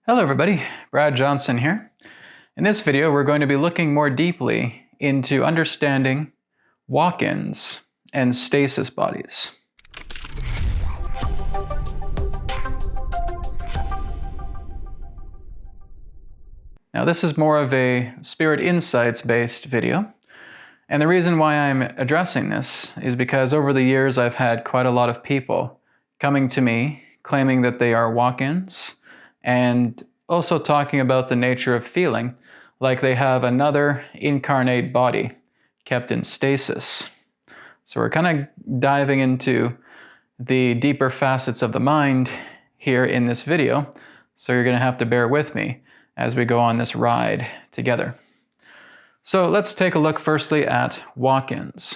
Hello everybody, Brad Johnson here. In this video we're going to be looking more deeply into understanding walk-ins and stasis bodies. Now this is more of a Spirit Insights based video, and the reason why I'm addressing this is because over the years I've had quite a lot of people coming to me claiming that they are walk-ins and also talking about the nature of feeling like they have another incarnate body kept in stasis. So we're kind of diving into the deeper facets of the mind here in this video, so you're going to have to bear with me as we go on this ride together. So let's take a look firstly at walk-ins.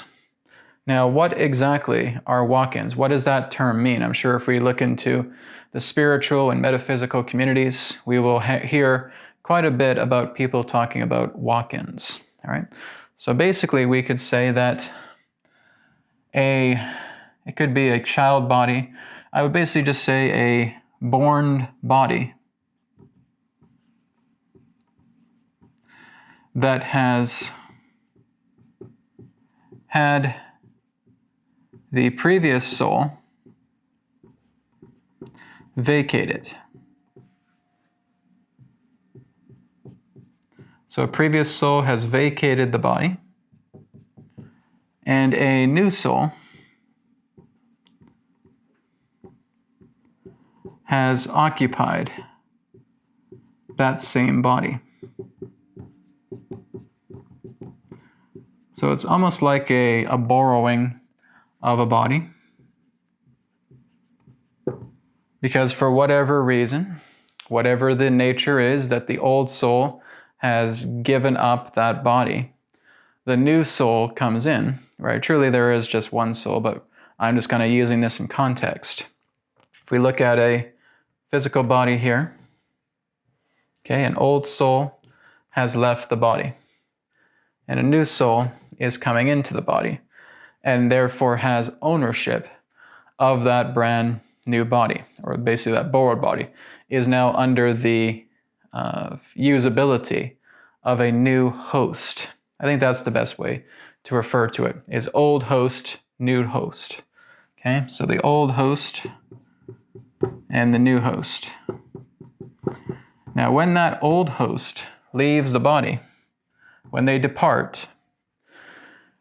Now, what exactly are walk-ins? What does that term mean? I'm sure if we look into the spiritual and metaphysical communities, we will hear quite a bit about people talking about walk-ins. All right. So basically, we could say that it could be a child body. I would basically just say a born body that has had the previous soul vacated. So a previous soul has vacated the body, and a new soul has occupied that same body. So it's almost like a borrowing of a body, because for whatever reason, whatever the nature is that the old soul has given up that body, the new soul comes in, right? Truly there is just one soul, but I'm just kind of using this in context. If we look at a physical body here, okay, an old soul has left the body, and a new soul is coming into the body, and therefore has ownership of that brand new body, or basically that borrowed body is now under the usability of a new host. I think that's the best way to refer to it, is old host, new host. Okay, so the old host and the new host. Now when that old host leaves the body, when they depart,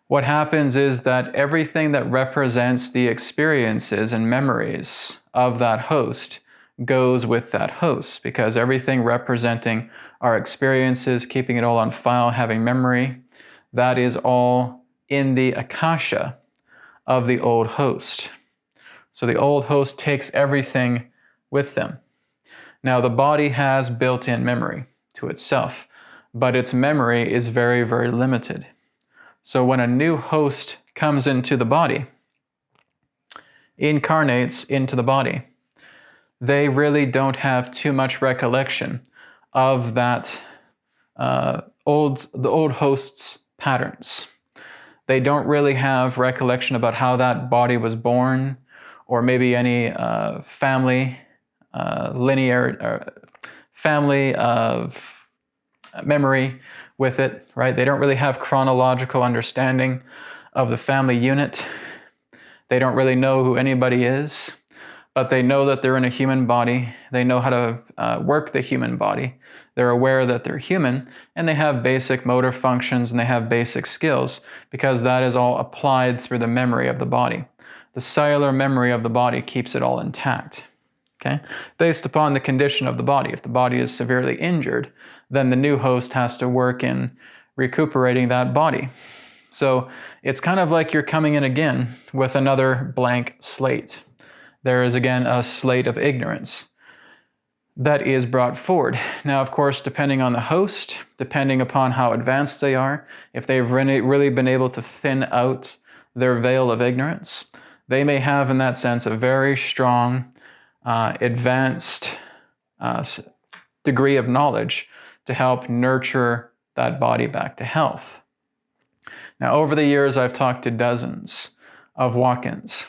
what happens is that everything that represents the experiences and memories of that host goes with that host, because everything representing our experiences, keeping it all on file, having memory, that is all in the akasha of the old host. So the old host takes everything with them. Now the body has built-in memory to itself, but its memory is very, very limited. So when a new host comes into the body, incarnates into the body, they really don't have too much recollection of that the old host's patterns. They don't really have recollection about how that body was born, or maybe any family of memory with it, right? They don't really have chronological understanding of the family unit. They don't really know who anybody is, but they know that they're in a human body. They know how to work the human body. They're aware that they're human, and they have basic motor functions, and they have basic skills, because that is all applied through the memory of the body. The cellular memory of the body keeps it all intact. Okay? Based upon the condition of the body. If the body is severely injured, then the new host has to work in recuperating that body. So it's kind of like you're coming in again with another blank slate. There is again a slate of ignorance that is brought forward. Now, of course, depending on the host, depending upon how advanced they are, if they've really been able to thin out their veil of ignorance, they may have, in that sense, a very strong advanced degree of knowledge to help nurture that body back to health. Now, over the years, I've talked to dozens of walk-ins,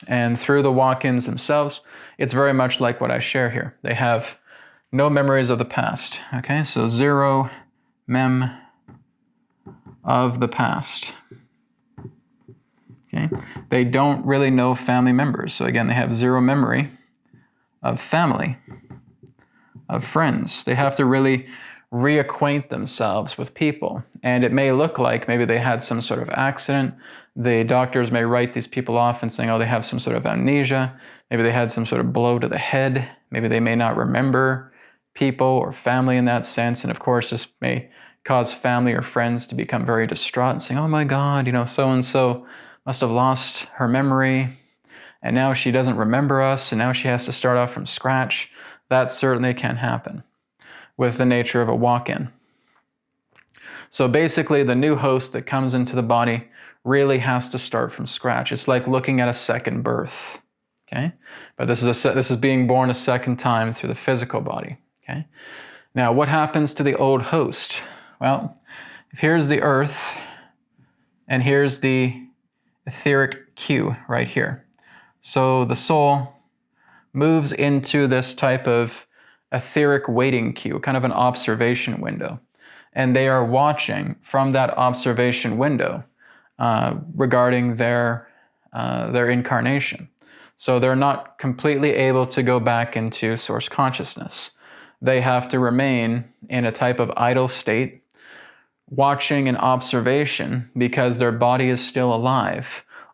and through the walk-ins themselves, it's very much like what I share here. They have No memories of the past. Okay, so 0 mem of the past. Okay, they don't really know family members. So again, they have 0 memory of family, of friends. They have to really reacquaint themselves with people. And it may look like maybe they had some sort of accident. The doctors may write these people off and saying, oh, they have some sort of amnesia. Maybe they had some sort of blow to the head. Maybe they may not remember people or family in that sense. And of course, this may cause family or friends to become very distraught and saying, oh my God, so-and-so must have lost her memory. And now she doesn't remember us. And now she has to start off from scratch. That certainly can happen with the nature of a walk-in. So basically, the new host that comes into the body really has to start from scratch. It's like looking at a second birth, okay? But this is being born a second time through the physical body, okay? Now, what happens to the old host? Well, here's the earth, and here's the etheric cue right here. So the soul moves into this type of etheric waiting queue, kind of an observation window. And they are watching from that observation window regarding their incarnation. So they're not completely able to go back into source consciousness. They have to remain in a type of idle state, watching an observation because their body is still alive.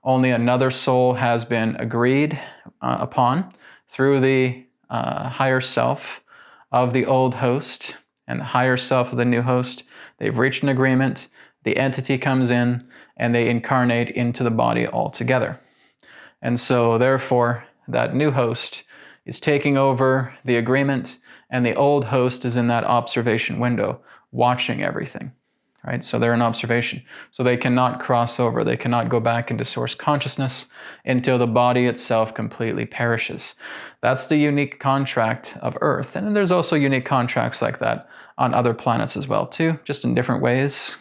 Only another soul has been agreed upon through the higher self of the old host and the higher self of the new host. They've reached an agreement. The entity comes in and they incarnate into the body altogether. And so therefore, that new host is taking over the agreement, and the old host is in that observation window watching everything. Right? So they're in observation. So they cannot cross over. They cannot go back into source consciousness until the body itself completely perishes. That's the unique contract of Earth. And there's also unique contracts like that on other planets as well too, just in different ways.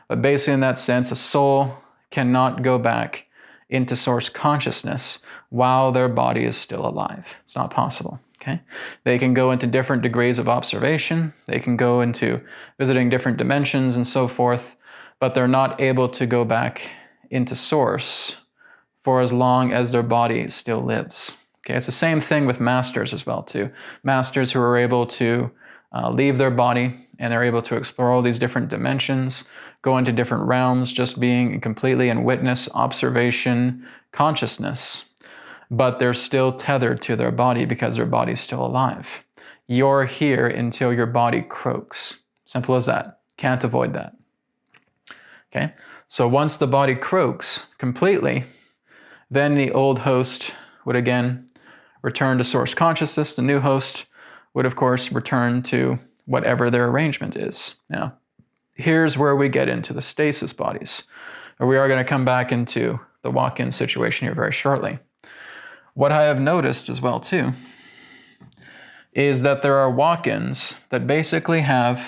But basically in that sense, a soul cannot go back into source consciousness while their body is still alive. It's not possible. Okay? They can go into different degrees of observation. They can go into visiting different dimensions and so forth, but they're not able to go back into source for as long as their body still lives. Okay? It's the same thing with masters as well too. Masters who are able to leave their body and they're able to explore all these different dimensions, go into different realms, just being completely in witness, observation, consciousness. But they're still tethered to their body because their body's still alive. You're here until your body croaks. Simple as that. Can't avoid that. Okay? So once the body croaks completely, then the old host would again return to source consciousness. The new host would, of course, return to whatever their arrangement is. Now, here's where we get into the stasis bodies. We are going to come back into the walk-in situation here very shortly. What I have noticed as well too is that there are walk-ins that basically have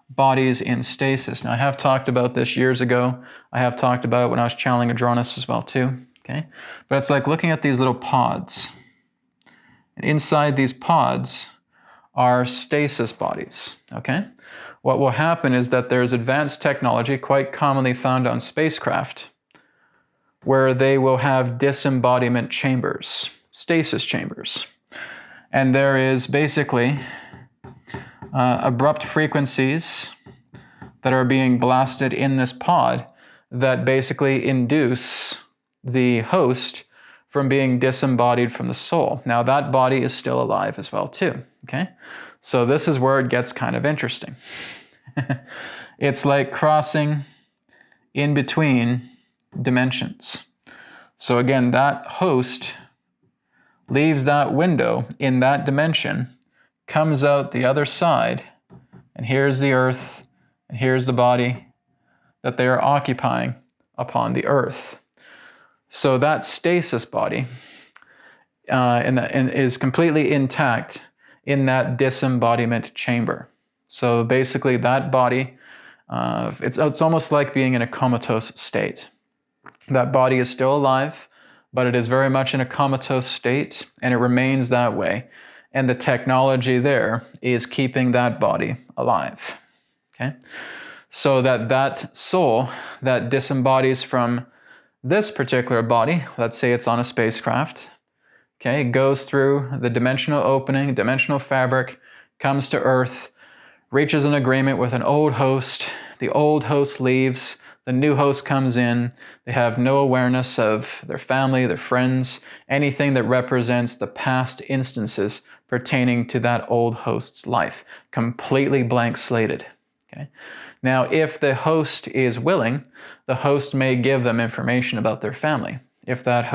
bodies in stasis. Now I have talked about this years ago. I have talked about it when I was channeling Adronis as well too. Okay, but it's like looking at these little pods. And inside these pods are stasis bodies. Okay, what will happen is that there's advanced technology quite commonly found on spacecraft, where they will have disembodiment chambers, stasis chambers. And there is basically abrupt frequencies that are being blasted in this pod that basically induce the host from being disembodied from the soul. Now that body is still alive as well too, okay? So this is where it gets kind of interesting. It's like crossing in between dimensions. So again, that host leaves that window in that dimension, comes out the other side, and here's the earth, and here's the body that they are occupying upon the earth. So that stasis body is completely intact in that disembodiment chamber. So basically that body, it's almost like being in a comatose state. That body is still alive, but it is very much in a comatose state, and it remains that way. and the technology there is keeping that body alive. Okay? So that soul that disembodies from this particular body, let's say it's on a spacecraft, okay, goes through the dimensional opening, dimensional fabric, comes to Earth, reaches an agreement with an old host. The old host leaves, the new host comes in. They have no awareness of their family, their friends, anything that represents the past instances pertaining to that old host's life. Completely blank slated. Okay? Now, if the host is willing, the host may give them information about their family. If that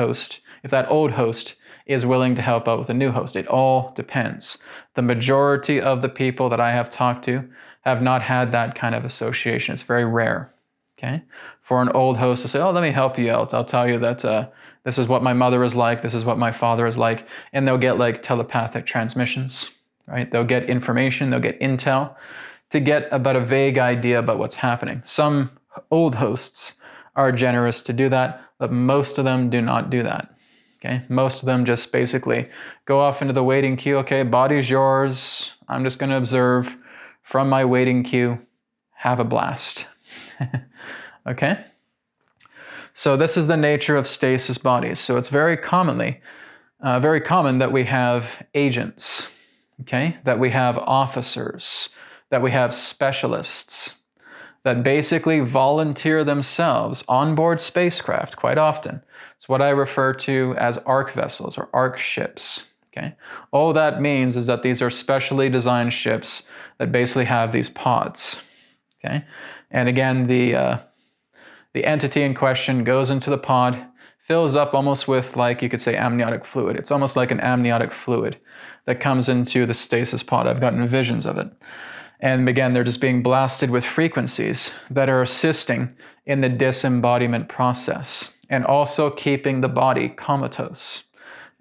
old host is willing to help out with the new host. It all depends. The majority of the people that I have talked to have not had that kind of association. It's very rare, okay? For an old host to say, oh, let me help you out. I'll tell you that this is what my mother is like, this is what my father is like, and they'll get like telepathic transmissions, right? They'll get information, they'll get intel to get about a vague idea about what's happening. Some old hosts are generous to do that, but most of them do not do that. Okay? Most of them just basically go off into the waiting queue. Okay, body's yours. I'm just going to observe from my waiting queue. Have a blast. Okay? So this is the nature of stasis bodies. So it's very common that we have agents, okay? That we have officers, that we have specialists that basically volunteer themselves on board spacecraft quite often. It's what I refer to as arc vessels or arc ships. Okay? All that means is that these are specially designed ships that basically have these pods. Okay? And again, the entity in question goes into the pod, fills up almost with, like you could say, amniotic fluid. It's almost like an amniotic fluid that comes into the stasis pod. I've gotten visions of it. And again, they're just being blasted with frequencies that are assisting in the disembodiment process and also keeping the body comatose.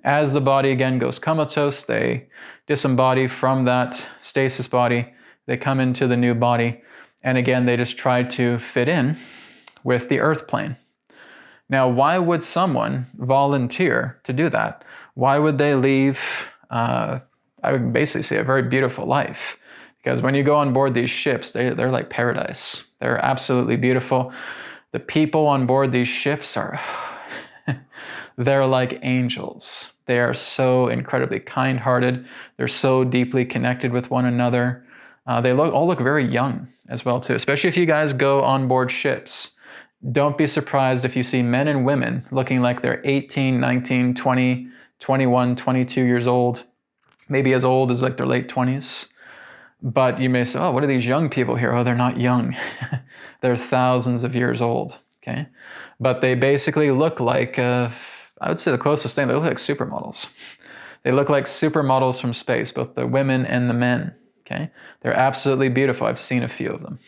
As the body again goes comatose, they disembody from that stasis body, they come into the new body, and again, they just try to fit in with the earth plane. Now, why would someone volunteer to do that? Why would they leave, I would basically say, a very beautiful life? Because when you go on board these ships, they're like paradise. They're absolutely beautiful. The people on board these ships are, they're like angels. They are so incredibly kind-hearted. They're so deeply connected with one another. They all look very young as well too, especially if you guys go on board ships. Don't be surprised if you see men and women looking like they're 18, 19, 20, 21, 22 years old, maybe as old as like their late 20s. But you may say, oh, what are these young people here? Oh, they're not young. They're thousands of years old, okay? But they basically look like, I would say the closest thing, they look like supermodels. They look like supermodels from space, both the women and the men, okay? They're absolutely beautiful. I've seen a few of them,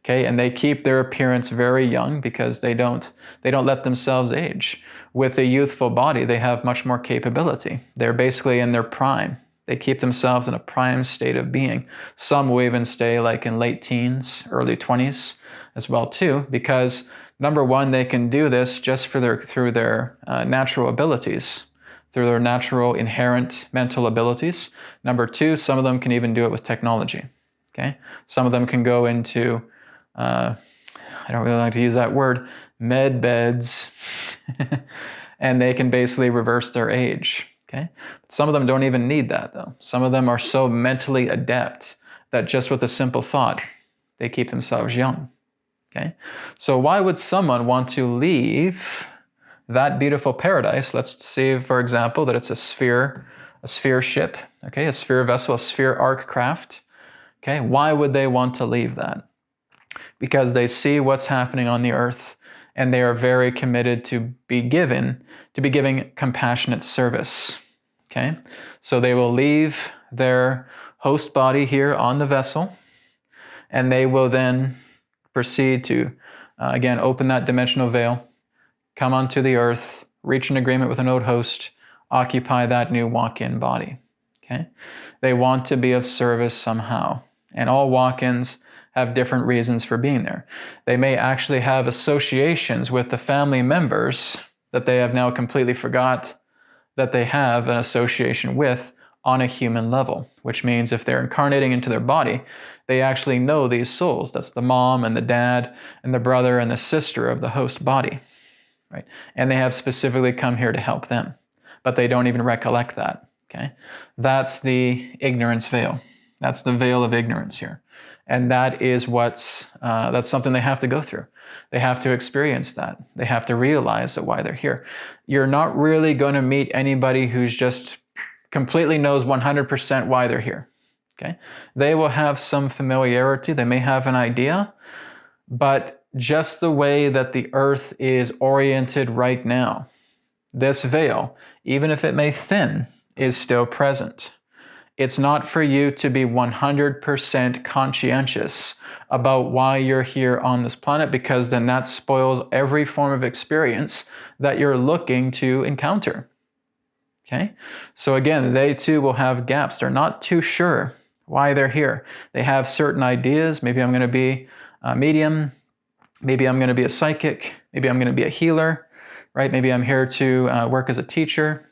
okay? And they keep their appearance very young because they don't let themselves age. With a youthful body, they have much more capability. They're basically in their prime. They keep themselves in a prime state of being. Some will even stay like in late teens, early 20s as well too, because number one, they can do this just through their natural abilities, through their natural inherent mental abilities. Number two, some of them can even do it with technology. Okay, some of them can go into, I don't really like to use that word, med beds, and they can basically reverse their age. Okay, some of them don't even need that though. Some of them are so mentally adept that just with a simple thought, they keep themselves young. Okay, so why would someone want to leave that beautiful paradise? Let's say, for example, that it's a sphere ship, okay, a sphere vessel, a sphere arc craft. Okay, why would they want to leave that? Because they see what's happening on the earth and they are very committed to be giving compassionate service. Okay, so they will leave their host body here on the vessel, and they will then proceed to, again, open that dimensional veil, come onto the earth, reach an agreement with an old host, occupy that new walk-in body. Okay, they want to be of service somehow, and all walk-ins have different reasons for being there. They may actually have associations with the family members that they have now completely forgot that they have an association with on a human level, which means if they're incarnating into their body, they actually know these souls. That's the mom and the dad and the brother and the sister of the host body, right? And they have specifically come here to help them, but they don't even recollect that, okay? That's the ignorance veil. That's the veil of ignorance here. And that is that's something they have to go through. They have to experience that. They have to realize that why they're here. You're not really going to meet anybody who's just completely knows 100% why they're here, okay? They will have some familiarity. They may have an idea, but just the way that the earth is oriented right now, this veil, even if it may thin, is still present. It's not for you to be 100% conscientious about why you're here on this planet, because then that spoils every form of experience that you're looking to encounter. Okay? So again, they too will have gaps. They're not too sure why they're here. They have certain ideas. Maybe I'm going to be a medium. Maybe I'm going to be a psychic. Maybe I'm going to be a healer, right? Maybe I'm here to work as a teacher.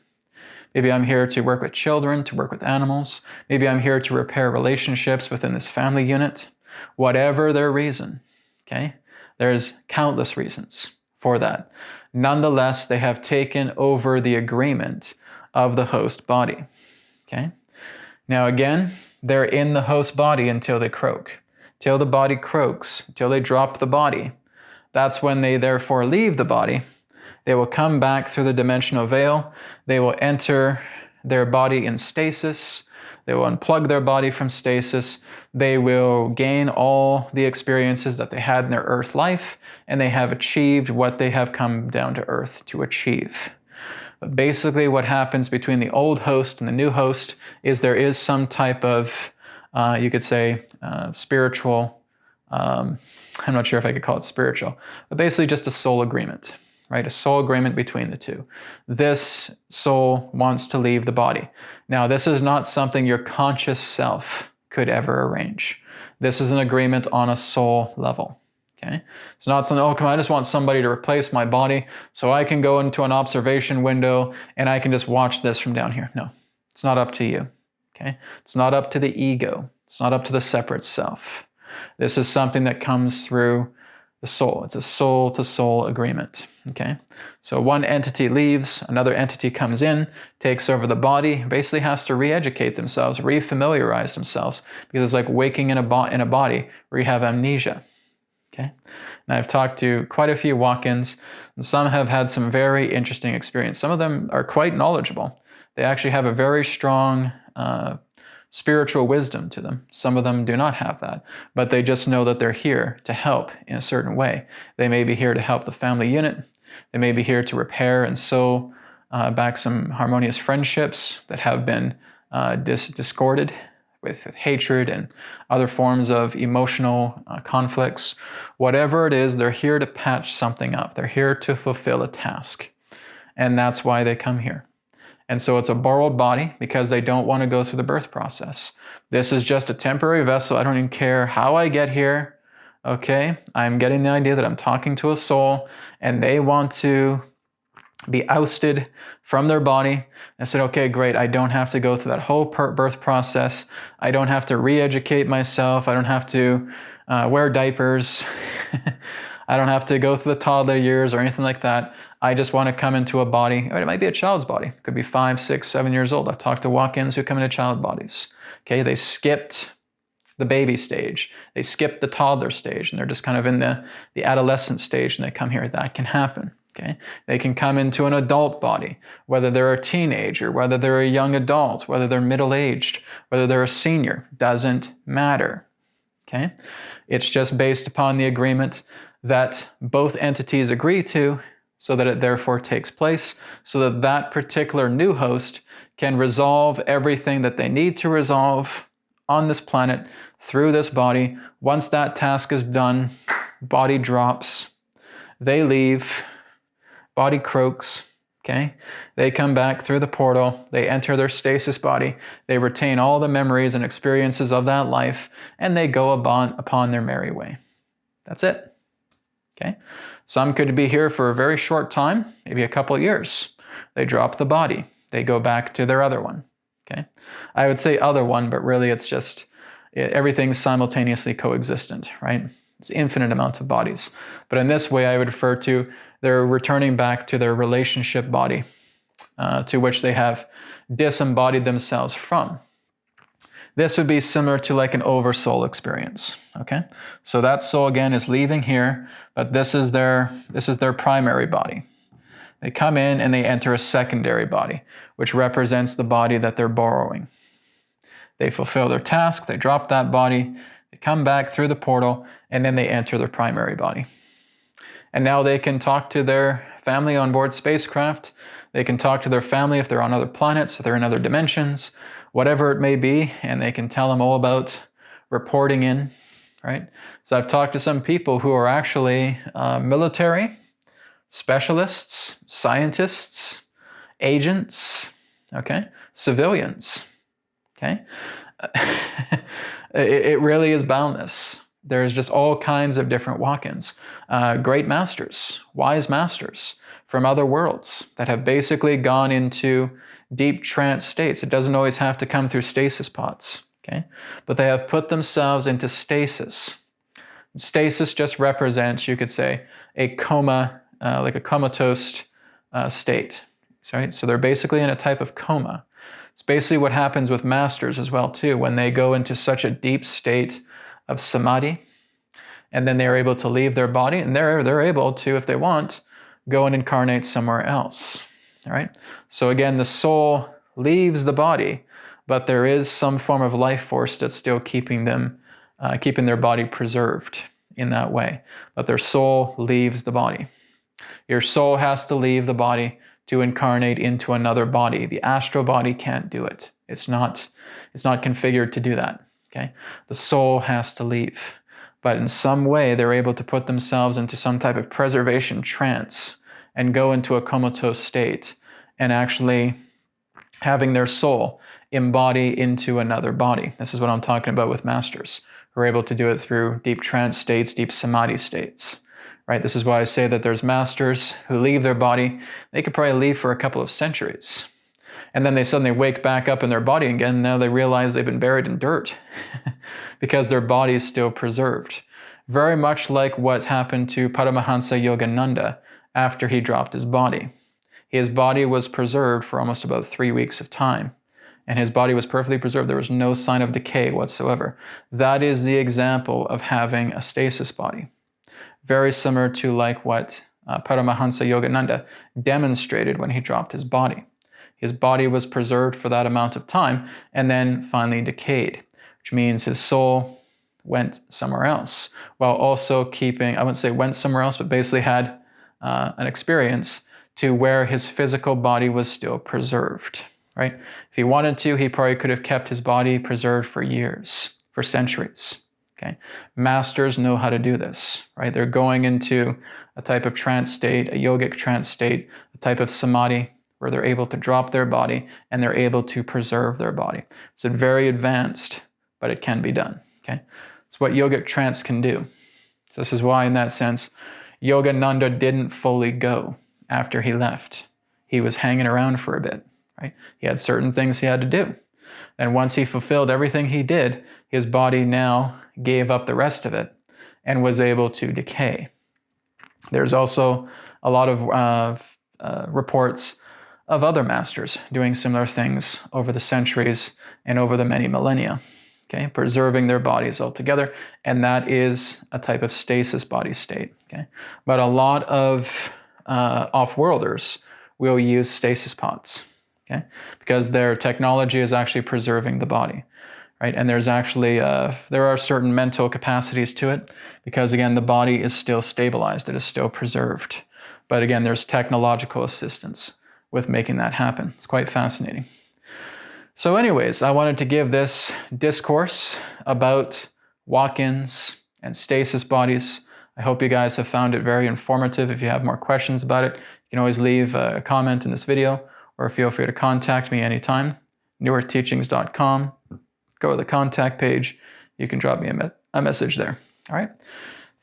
Maybe I'm here to work with children, to work with animals. Maybe I'm here to repair relationships within this family unit. Whatever their reason, okay? There's countless reasons for that. Nonetheless, they have taken over the agreement of the host body, okay? Now again, they're in the host body until they croak. Till the body croaks, till they drop the body. That's when they therefore leave the body. They will come back through the dimensional veil. They will enter their body in stasis. They will unplug their body from stasis. They will gain all the experiences that they had in their earth life, and they have achieved what they have come down to earth to achieve. But basically what happens between the old host and the new host is there is some type of, you could say, spiritual, I'm not sure if I could call it spiritual, but basically just a soul agreement. Right? A soul agreement between the two. This soul wants to leave the body. Now, this is not something your conscious self could ever arrange. This is an agreement on a soul level. Okay? It's not something, oh, come on, I just want somebody to replace my body so I can go into an observation window and I can just watch this from down here. No, it's not up to you. Okay? It's not up to the ego. It's not up to the separate self. This is something that comes through the soul. It's a soul-to-soul agreement, okay? So one entity leaves, another entity comes in, takes over the body, basically has to re-educate themselves, re-familiarize themselves, because it's like waking in a body where you have amnesia, okay? And I've talked to quite a few walk-ins, and some have had some very interesting experience. Some of them are quite knowledgeable. They actually have a very strong spiritual wisdom to them. Some of them do not have that, but they just know that they're here to help in a certain way. They may be here to help the family unit. They may be here to repair and sew back some harmonious friendships that have been discorded with hatred and other forms of emotional conflicts. Whatever it is, they're here to patch something up. They're here to fulfill a task. And that's why they come here. And so it's a borrowed body because they don't want to go through the birth process. This is just a temporary vessel. I don't even care how I get here. Okay? I'm getting the idea that I'm talking to a soul and they want to be ousted from their body. I said, okay, great. I don't have to go through that whole birth process. I don't have to re-educate myself. I don't have to wear diapers. I don't have to go through the toddler years or anything like that. I just want to come into a body. It might be a child's body. It could be 5, 6, 7 years old. I've talked to walk-ins who come into child bodies. Okay, they skipped the baby stage. They skipped the toddler stage, and they're just kind of in the adolescent stage, and they come here. That can happen. Okay, they can come into an adult body, whether they're a teenager, whether they're a young adult, whether they're middle-aged, whether they're a senior. Doesn't matter. Okay, it's just based upon the agreement that both entities agree to, so that it therefore takes place, so that that particular new host can resolve everything that they need to resolve on this planet through this body. Once that task is done, body drops, they leave, body croaks, okay? They come back through the portal, they enter their stasis body, they retain all the memories and experiences of that life, and they go upon their merry way. That's it, okay? Some could be here for a very short time, maybe a couple of years. They drop the body. They go back to their other one. Okay, I would say other one, but really it's just everything's simultaneously coexistent, right? It's infinite amounts of bodies. But in this way, I would refer to they're returning back to their relationship body, to which they have disembodied themselves from. This would be similar to like an oversoul experience, okay? So that soul again is leaving here, but this is their primary body. They come in and they enter a secondary body, which represents the body that they're borrowing. They fulfill their task, they drop that body, they come back through the portal, and then they enter their primary body. And now they can talk to their family on board spacecraft. They can talk to their family if they're on other planets, if they're in other dimensions, whatever it may be, and they can tell them all about reporting in, right? So I've talked to some people who are actually military, specialists, scientists, agents, okay, civilians, okay? It really is boundless. There's just all kinds of different walk-ins. Great masters, wise masters from other worlds that have basically gone into deep trance states. It doesn't always have to come through stasis pods, okay? But they have put themselves into stasis. Stasis just represents, you could say, a coma, like a comatose state, right? So they're basically in a type of coma. It's basically what happens with masters as well, too, when they go into such a deep state of samadhi, and then they're able to leave their body, and they're able to, if they want, go and incarnate somewhere else, all right? So again, the soul leaves the body, but there is some form of life force that's still keeping them, keeping their body preserved in that way. But their soul leaves the body. Your soul has to leave the body to incarnate into another body. The astral body can't do it. It's not configured to do that, okay? The soul has to leave. But in some way, they're able to put themselves into some type of preservation trance and go into a comatose state and actually having their soul embody into another body. This is what I'm talking about with masters, who are able to do it through deep trance states, deep samadhi states, right? This is why I say that there's masters who leave their body. They could probably leave for a couple of centuries. And then they suddenly wake back up in their body again. And now they realize they've been buried in dirt because their body is still preserved. Very much like what happened to Paramahansa Yogananda after he dropped his body. His body was preserved for almost about 3 weeks of time. And his body was perfectly preserved. There was no sign of decay whatsoever. That is the example of having a stasis body. Very similar to like what Paramahansa Yogananda demonstrated when he dropped his body. His body was preserved for that amount of time and then finally decayed, which means his soul went somewhere else while also keeping, I wouldn't say went somewhere else, but basically had an experience to where his physical body was still preserved, right? If he wanted to, he probably could have kept his body preserved for years, for centuries, okay? Masters know how to do this, right? They're going into a type of trance state, a yogic trance state, a type of samadhi, where they're able to drop their body and they're able to preserve their body. It's very advanced, but it can be done, okay? It's what yogic trance can do. So this is why, in that sense, Yogananda didn't fully go after he left. He was hanging around for a bit, right? He had certain things he had to do. And once he fulfilled everything he did, his body now gave up the rest of it and was able to decay. There's also a lot of reports of other masters doing similar things over the centuries and over the many millennia, okay, preserving their bodies altogether, and that is a type of stasis body state, okay? But a lot of off-worlders will use stasis pods, okay, because their technology is actually preserving the body, right? And there's actually, there are certain mental capacities to it, because again, the body is still stabilized, it is still preserved. But again, there's technological assistance with making that happen. It's quite fascinating. So anyways, I wanted to give this discourse about walk-ins and stasis bodies. I hope you guys have found it very informative. If you have more questions about it, you can always leave a comment in this video, or feel free to contact me anytime. newerteachings.com. Go to the contact page. You can drop me a message there. All right.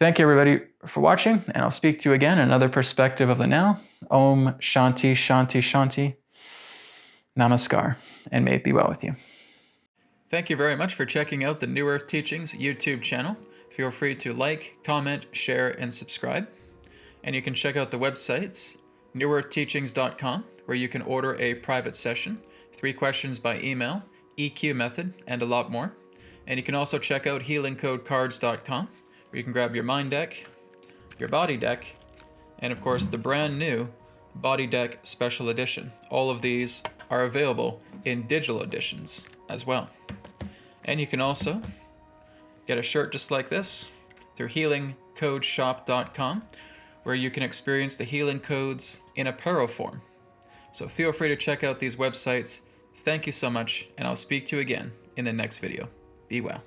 Thank you, everybody, for watching, and I'll speak to you again in another perspective of the now. Om Shanti Shanti Shanti. Namaskar, and may it be well with you. Thank you very much for checking out the New Earth Teachings YouTube channel. Feel free to like, comment, share, and subscribe. And you can check out the websites, newearthteachings.com, where you can order a private session, 3 questions by email, EQ method, and a lot more. And you can also check out healingcodecards.com, where you can grab your mind deck, your body deck, and of course the brand new Body Deck Special Edition. All of these are available in digital editions as well. And you can also get a shirt just like this through healingcodeshop.com, where you can experience the healing codes in apparel form. So feel free to check out these websites. Thank you so much, and I'll speak to you again in the next video. Be well.